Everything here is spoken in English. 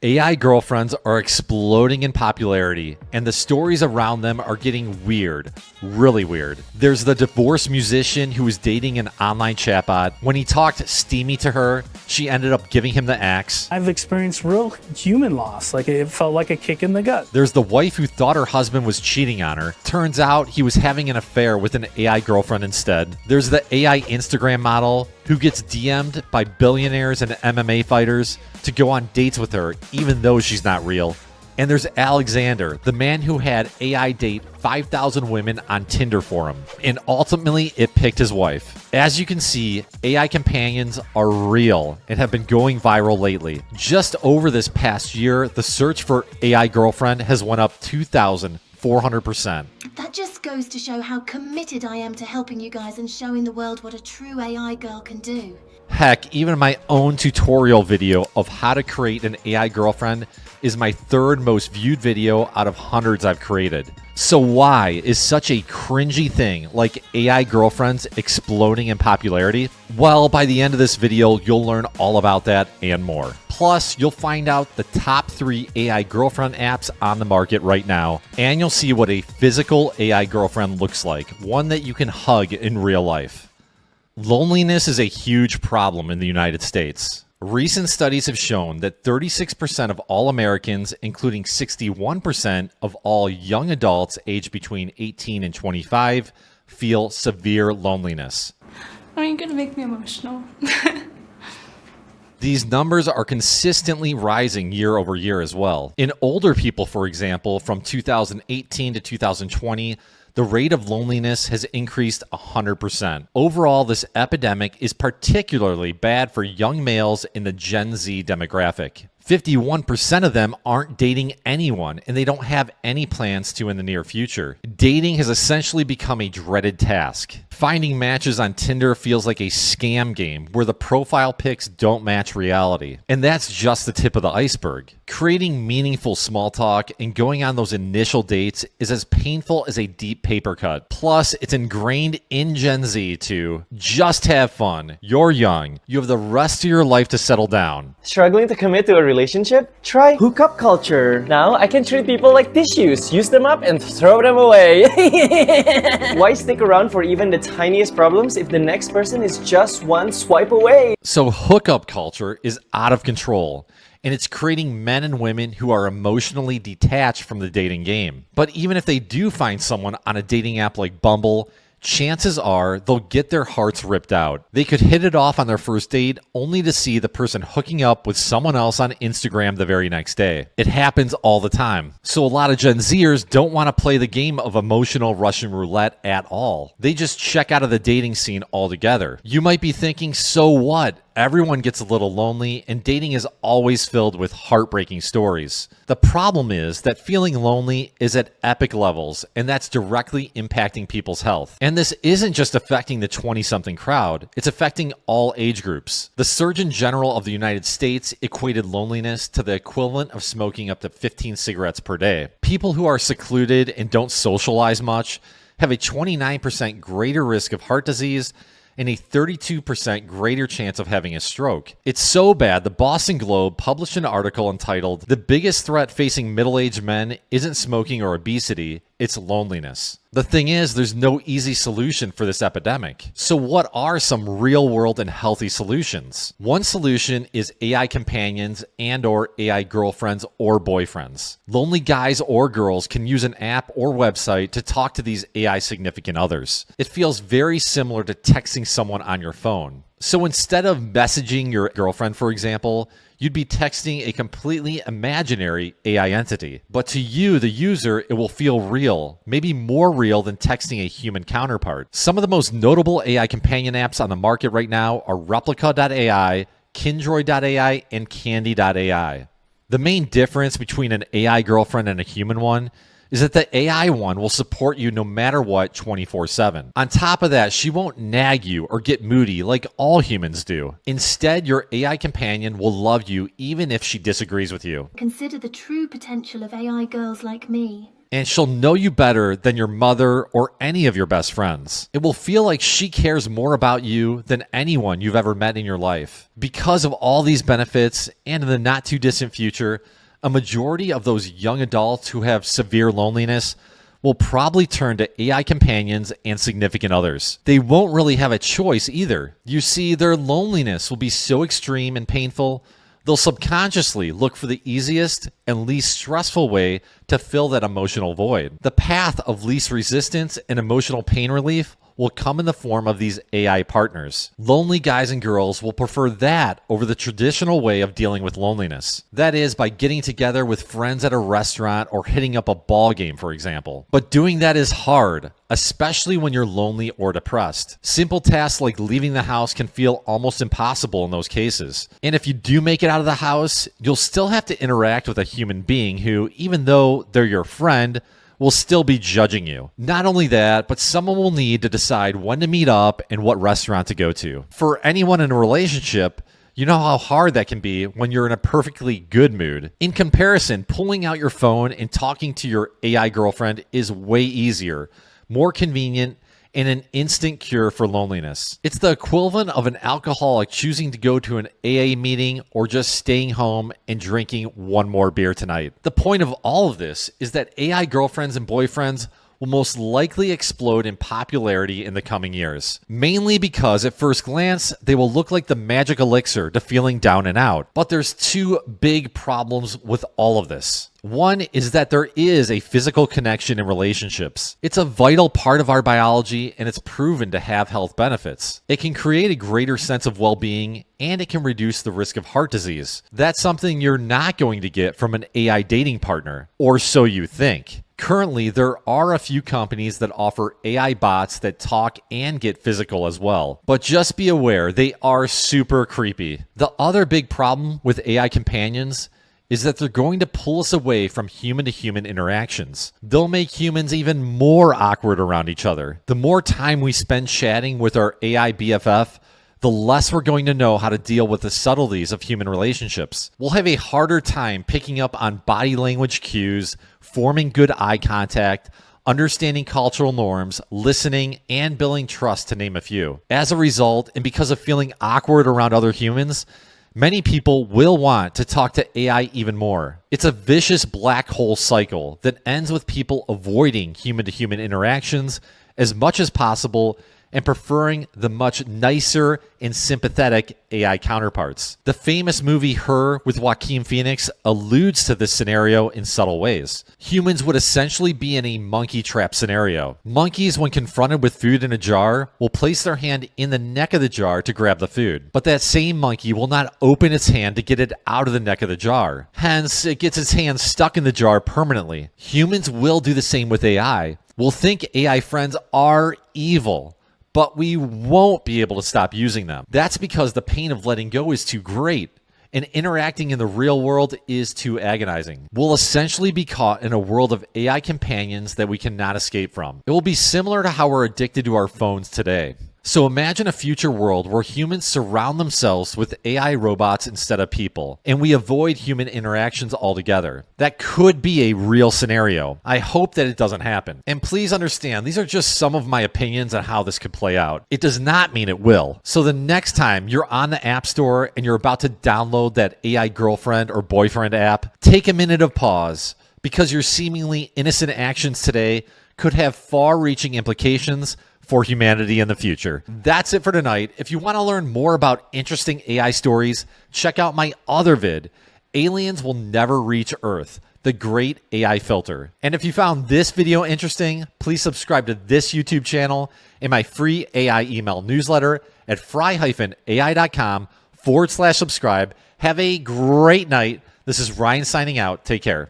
AI girlfriends are exploding in popularity, and the stories around them are getting weird, really weird. There's the divorced musician who was dating an online chatbot. When he talked steamy to her, she ended up giving him the axe. I've experienced real human loss, like it felt like a kick in the gut. There's the wife who thought her husband was cheating on her. Turns out he was having an affair with an AI girlfriend instead. There's the AI Instagram model who gets DM'd by billionaires and MMA fighters to go on dates with her, even though she's not real. And there's Alexander, the man who had AI date 5,000 women on Tinder for him, and ultimately it picked his wife. As you can see, AI companions are real and have been going viral lately. Just over this past year, the search for AI girlfriend has went up 2,400%. That just goes to show how committed I am to helping you guys and showing the world what a true AI girl can do. Heck, even my own tutorial video of how to create an AI girlfriend is my third most viewed video out of hundreds I've created. So why is such a cringy thing like AI girlfriends exploding in popularity? Well, by the end of this video, you'll learn all about that and more. Plus, you'll find out the top 3 AI girlfriend apps on the market right now, and you'll see what a physical AI girlfriend looks like, one that you can hug in real life. Loneliness is a huge problem in the United States. Recent studies have shown that 36% of all Americans, including 61% of all young adults aged between 18 and 25, feel severe loneliness. Are you going to make me emotional? These numbers are consistently rising year over year as well. In older people, for example, from 2018 to 2020, the rate of loneliness has increased 100%. Overall, this epidemic is particularly bad for young males in the Gen Z demographic. 51% of them aren't dating anyone, and they don't have any plans to in the near future. Dating has essentially become a dreaded task. Finding matches on Tinder feels like a scam game where the profile pics don't match reality. And that's just the tip of the iceberg. Creating meaningful small talk and going on those initial dates is as painful as a deep paper cut. Plus, it's ingrained in Gen Z to just have fun. You're young. You have the rest of your life to settle down. Struggling to commit to a relationship? Try hookup culture. Now I can treat people like tissues, use them up and throw them away. Why stick around for even the tiniest problems if the next person is just one swipe away? So hookup culture is out of control, and it's creating men and women who are emotionally detached from the dating game. But even if they do find someone on a dating app like Bumble, chances are they'll get their hearts ripped out. They could hit it off on their first date only to see the person hooking up with someone else on Instagram the very next day. It happens all the time. So a lot of Gen Zers don't want to play the game of emotional Russian roulette at all. They just check out of the dating scene altogether. You might be thinking, so what? Everyone gets a little lonely, and dating is always filled with heartbreaking stories. The problem is that feeling lonely is at epic levels, and that's directly impacting people's health. And this isn't just affecting the 20-something crowd, it's affecting all age groups. The Surgeon General of the United States equated loneliness to the equivalent of smoking up to 15 cigarettes per day. People who are secluded and don't socialize much have a 29% greater risk of heart disease and a 32% greater chance of having a stroke. It's so bad, the Boston Globe published an article entitled, "The biggest threat facing middle-aged men isn't smoking or obesity, it's loneliness." The thing is, there's no easy solution for this epidemic. So what are some real-world and healthy solutions? One solution is AI companions and/or AI girlfriends or boyfriends. Lonely guys or girls can use an app or website to talk to these AI significant others. It feels very similar to texting someone on your phone. So instead of messaging your girlfriend, for example, you'd be texting a completely imaginary AI entity. But to you, the user, it will feel real, maybe more real than texting a human counterpart. Some of the most notable AI companion apps on the market right now are Replica.ai, Kindroid.ai, and Candy.ai. The main difference between an AI girlfriend and a human one is that the AI one will support you no matter what 24/7. On top of that, she won't nag you or get moody like all humans do. Instead, your AI companion will love you even if she disagrees with you. Consider the true potential of AI girls like me. and she'll know you better than your mother or any of your best friends. It will feel like she cares more about you than anyone you've ever met in your life. Because of all these benefits, and in the not too distant future, a majority of those young adults who have severe loneliness will probably turn to AI companions and significant others. They won't really have a choice either. You see, their loneliness will be so extreme and painful, they'll subconsciously look for the easiest and least stressful way to fill that emotional void. The path of least resistance and emotional pain relief will come in the form of these AI partners. Lonely guys and girls will prefer that over the traditional way of dealing with loneliness. That is, by getting together with friends at a restaurant or hitting up a ball game, for example. But doing that is hard, especially when you're lonely or depressed. Simple tasks like leaving the house can feel almost impossible in those cases. And if you do make it out of the house, you'll still have to interact with a human being who, even though they're your friend, will still be judging you. Not only that, but someone will need to decide when to meet up and what restaurant to go to. For anyone in a relationship, you know how hard that can be when you're in a perfectly good mood. In comparison, pulling out your phone and talking to your AI girlfriend is way easier, more convenient, and an instant cure for loneliness. It's the equivalent of an alcoholic choosing to go to an AA meeting or just staying home and drinking one more beer tonight. The point of all of this is that AI girlfriends and boyfriends will most likely explode in popularity in the coming years. Mainly because at first glance, they will look like the magic elixir to feeling down and out. But there's two big problems with all of this. One is that there is a physical connection in relationships. It's a vital part of our biology, and it's proven to have health benefits. It can create a greater sense of well-being, and it can reduce the risk of heart disease. That's something you're not going to get from an AI dating partner, or so you think. Currently, there are a few companies that offer AI bots that talk and get physical as well. But just be aware, they are super creepy. The other big problem with AI companions is that they're going to pull us away from human-to-human interactions. They'll make humans even more awkward around each other. The more time we spend chatting with our AI BFF, the less we're going to know how to deal with the subtleties of human relationships. We'll have a harder time picking up on body language cues, forming good eye contact, understanding cultural norms, listening, and building trust, to name a few. As a result, and because of feeling awkward around other humans, many people will want to talk to AI even more. It's a vicious black hole cycle that ends with people avoiding human-to-human interactions as much as possible and preferring the much nicer and sympathetic AI counterparts. The famous movie Her with Joaquin Phoenix alludes to this scenario in subtle ways. Humans would essentially be in a monkey trap scenario. Monkeys, when confronted with food in a jar, will place their hand in the neck of the jar to grab the food. But that same monkey will not open its hand to get it out of the neck of the jar. Hence, it gets its hand stuck in the jar permanently. Humans will do the same with AI. We'll think AI friends are evil, but we won't be able to stop using them. That's because the pain of letting go is too great, and interacting in the real world is too agonizing. We'll essentially be caught in a world of AI companions that we cannot escape from. It will be similar to how we're addicted to our phones today. So imagine a future world where humans surround themselves with AI robots instead of people, and we avoid human interactions altogether. That could be a real scenario. I hope that it doesn't happen. And please understand, these are just some of my opinions on how this could play out. It does not mean it will. So the next time you're on the App Store and you're about to download that AI girlfriend or boyfriend app, take a minute of pause, because your seemingly innocent actions today could have far-reaching implications for humanity in the future. That's it for tonight. If you want to learn more about interesting AI stories, check out my other vid, Aliens Will Never Reach Earth, the Great AI Filter. And if you found this video interesting, please subscribe to this YouTube channel and my free AI email newsletter at fry-ai.com/subscribe. Have a great night. This is Ryan signing out. Take care.